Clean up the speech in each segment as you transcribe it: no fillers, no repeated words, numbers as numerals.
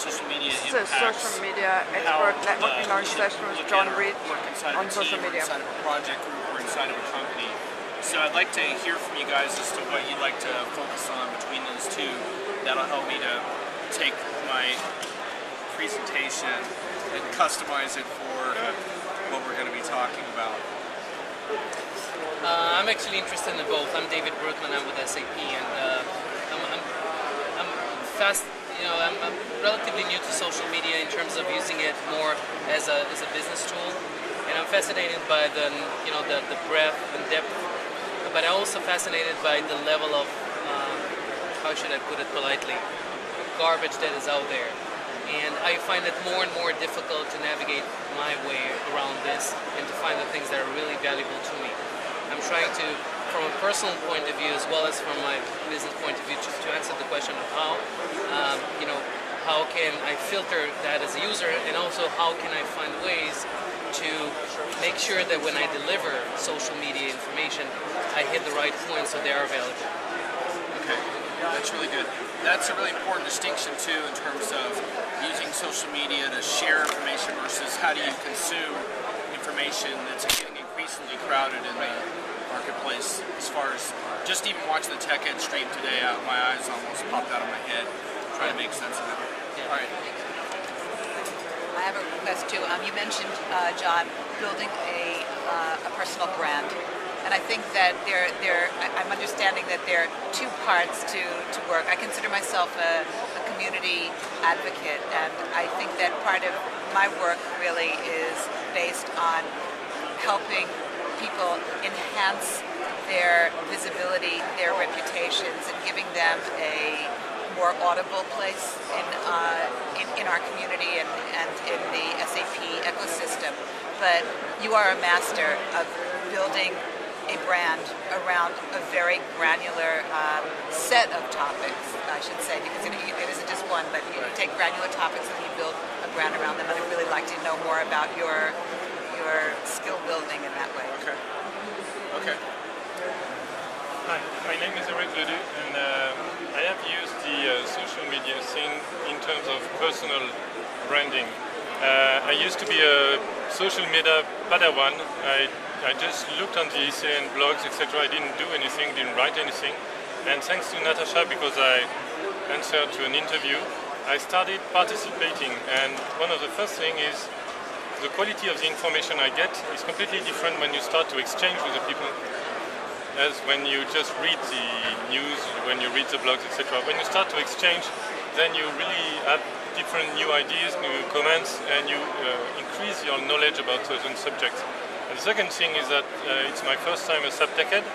social media This is a impacts social media how expert networking learning we should session with look John at our Reed work inside on of a social team, or media. inside of a project group, or inside of a company. So I'd like to hear from you guys as to what you'd like to focus on between those two. That'll help me to take my presentation and customize it for what we're going to be talking about. I'm actually interested in both. I'm David Berkman. I'm with SAP, and I'm fast. I'm relatively new to social media in terms of using it more as a business tool, and I'm fascinated by the breadth and depth, but I'm also fascinated by the level of how should I put it politely, garbage that is out there. And I find it more and more difficult to navigate my way around this and to find the things that are really valuable to me. I'm trying to, from a personal point of view as well as from my business point of view, to answer the question of how, how can I filter that as a user, and also how can I find ways to make sure that when I deliver social media information, I hit the right points so they are valuable. Okay, that's really good. That's a really important distinction too in terms of using social media to share information versus how do you consume information that's getting increasingly crowded in the marketplace. As far as just even watching the TechEd stream today, my eyes almost popped out of my head trying to make sense of it. Yeah. All right. I have a request too. You mentioned, John, building a personal brand. And I think that I'm understanding that there are two parts to work. I consider myself a community advocate, and I think that part of my work really is based on helping people enhance their visibility, their reputations, and giving them a more audible place in our community and in the SAP ecosystem. But you are a master of building a brand around a very granular set of topics, I should say, because it isn't just one, but you take granular topics and you build a brand around them. And I'd really like to know more about your skill building in that way. Okay. Okay. Hi, my name is Eric Ledoux, and I have used the social media scene in terms of personal branding. I used to be a social media padawan. I just looked on the ECN blogs, etc. I didn't do anything, didn't write anything. And thanks to Natasha, because I answered to an interview, I started participating. And one of the first things is the quality of the information I get is completely different when you start to exchange with the people as when you just read the news, when you read the blogs, etc. When you start to exchange, then you really have different new ideas, new comments, and you increase your knowledge about certain subjects. And the second thing is that it's my first time at SAPTechEd,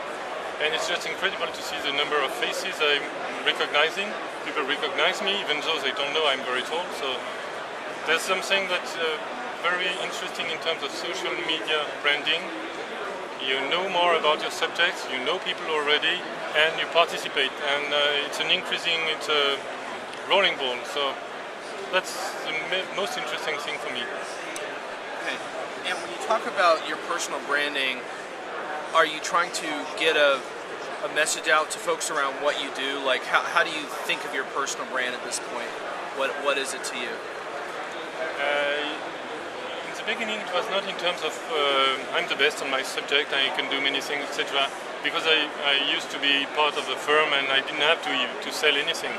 and it's just incredible to see the number of faces I'm recognizing. People recognize me, even though they don't know I'm very tall. So there's something that's very interesting in terms of social media branding. You know more about your subjects, you know people already, and you participate. And it's a rolling ball. So that's the most interesting thing for me. Okay. And when you talk about your personal branding, are you trying to get a message out to folks around what you do? Like, how do you think of your personal brand at this point? What is it to you? In the beginning, it was not in terms of I'm the best on my subject, I can do many things, etc. Because I used to be part of the firm and I didn't have to sell anything.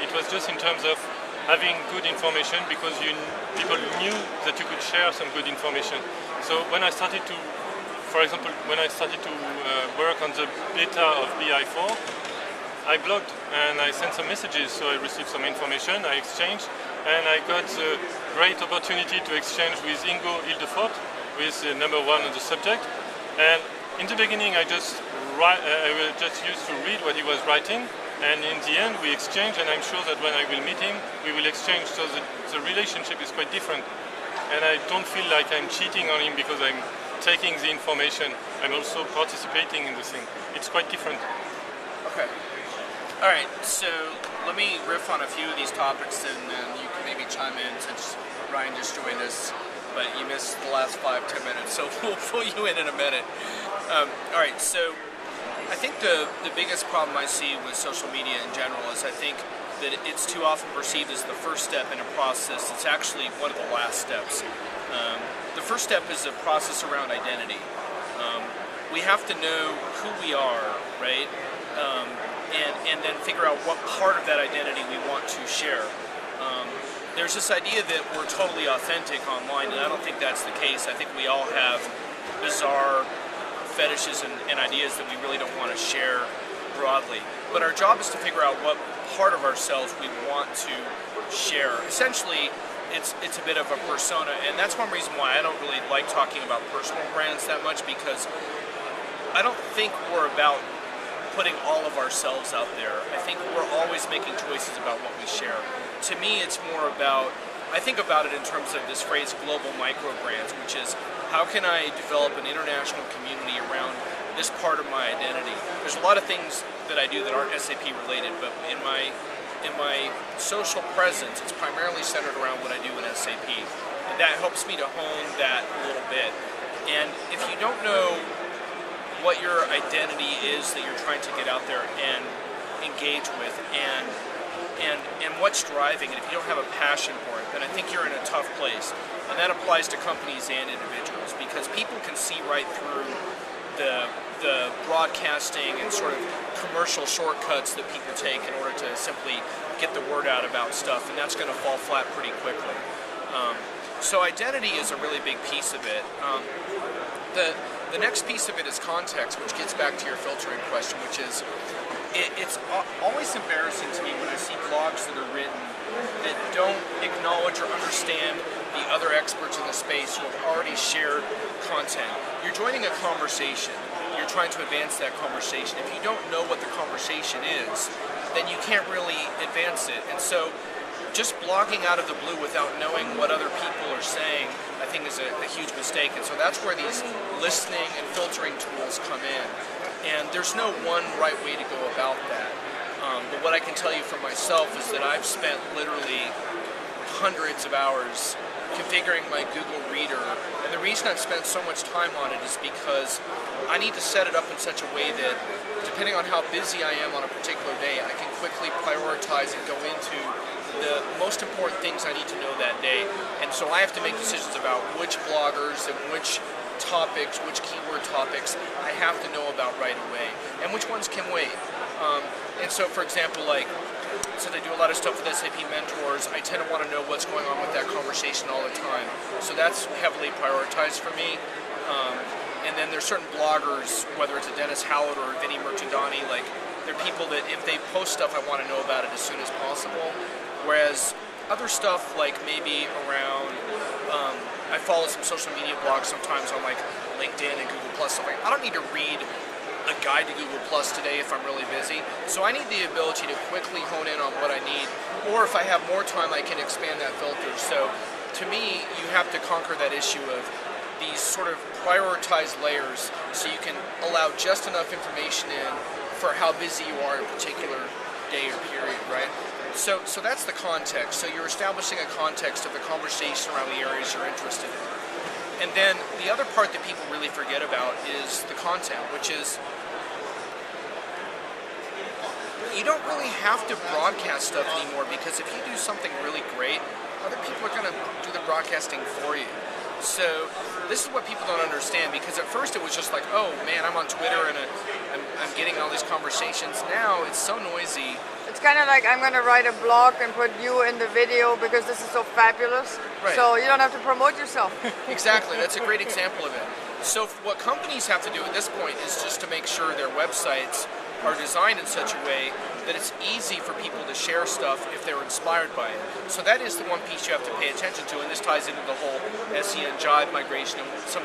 It was just in terms of having good information, because people knew that you could share some good information. So when I started to, for example, work on the beta of BI4, I blogged and I sent some messages, so I received some information, I exchanged, and I got the great opportunity to exchange with Ingo Hildefort, who is number one on the subject. And in the beginning I just used to read what he was writing, and in the end we exchange, and I'm sure that when I will meet him, we will exchange, so the relationship is quite different. And I don't feel like I'm cheating on him because I'm taking the information. I'm also participating in the thing. It's quite different. Okay. All right, so let me riff on a few of these topics, and then you can maybe chime in since Ryan just joined us, but you missed the last 5-10 minutes, so we'll pull you in a minute. All right, so I think the biggest problem I see with social media in general is I think that it's too often perceived as the first step in a process. It's actually one of the last steps. The first step is a process around identity. We have to know who we are, right? And then figure out what part of that identity we want to share. There's this idea that we're totally authentic online, and I don't think that's the case. I think we all have bizarre fetishes and ideas that we really don't want to share broadly. But our job is to figure out what part of ourselves we want to share. Essentially, it's a bit of a persona, and that's one reason why I don't really like talking about personal brands that much, because I don't think we're about putting all of ourselves out there. I think we're always making choices about what we share. To me, it's more about, I think about it in terms of this phrase global micro brands, which is how can I develop an international community around this part of my identity. There's a lot of things that I do that aren't SAP related, but in my social presence, it's primarily centered around what I do in SAP. And that helps me to hone that a little bit. And if you don't know what your identity is that you're trying to get out there and engage with, and what's driving it, if you don't have a passion for it, then I think you're in a tough place. And that applies to companies and individuals, because people can see right through the broadcasting and sort of commercial shortcuts that people take in order to simply get the word out about stuff, and that's going to fall flat pretty quickly. So identity is a really big piece of it. The next piece of it is context, which gets back to your filtering question, which is it's always embarrassing to me when I see blogs that are written that don't acknowledge or understand the other experts in the space who have already shared content. You're joining a conversation. You're trying to advance that conversation. If you don't know what the conversation is, then you can't really advance it. And so just blogging out of the blue without knowing what other people are saying, I think is a huge mistake. And so that's where these listening and filtering tools come in. And there's no one right way to go about that. But what I can tell you for myself is that I've spent literally hundreds of hours configuring my Google Reader. And the reason I've spent so much time on it is because I need to set it up in such a way that, depending on how busy I am on a particular day, I can quickly prioritize and go into the most important things I need to know that day. And so I have to make decisions about which bloggers and which topics, which keyword topics I have to know about right away, and which ones can wait. And so, for example, like, since I do a lot of stuff with SAP mentors, I tend to want to know what's going on with that conversation all the time. So that's heavily prioritized for me. And then there's certain bloggers, whether it's a Dennis Howard or Vinny Merchandani, like, they're people that if they post stuff, I want to know about it as soon as possible. Whereas other stuff, like maybe around, I follow some social media blogs sometimes on like LinkedIn and Google Plus. So I'm like, I don't need to read a guide to Google Plus today if I'm really busy. So I need the ability to quickly hone in on what I need. Or if I have more time, I can expand that filter. So to me, you have to conquer that issue of these sort of prioritized layers so you can allow just enough information in for how busy you are in a particular day or period, right? So that's the context. So you're establishing a context of the conversation around the areas you're interested in. And then the other part that people really forget about is the content, which is you don't really have to broadcast stuff anymore, because if you do something really great, other people are going to do the broadcasting for you. So this is what people don't understand, because at first it was just like, oh man, I'm on Twitter and I'm getting all these conversations. Now it's so noisy. It's kind of like I'm going to write a blog and put you in the video because this is so fabulous. Right. So you don't have to promote yourself. Exactly, that's a great example of it. So what companies have to do at this point is just to make sure their websites are designed in such a way that it's easy for people to share stuff if they're inspired by it. So that is the one piece you have to pay attention to, and this ties into the whole SEN Jive migration and some of the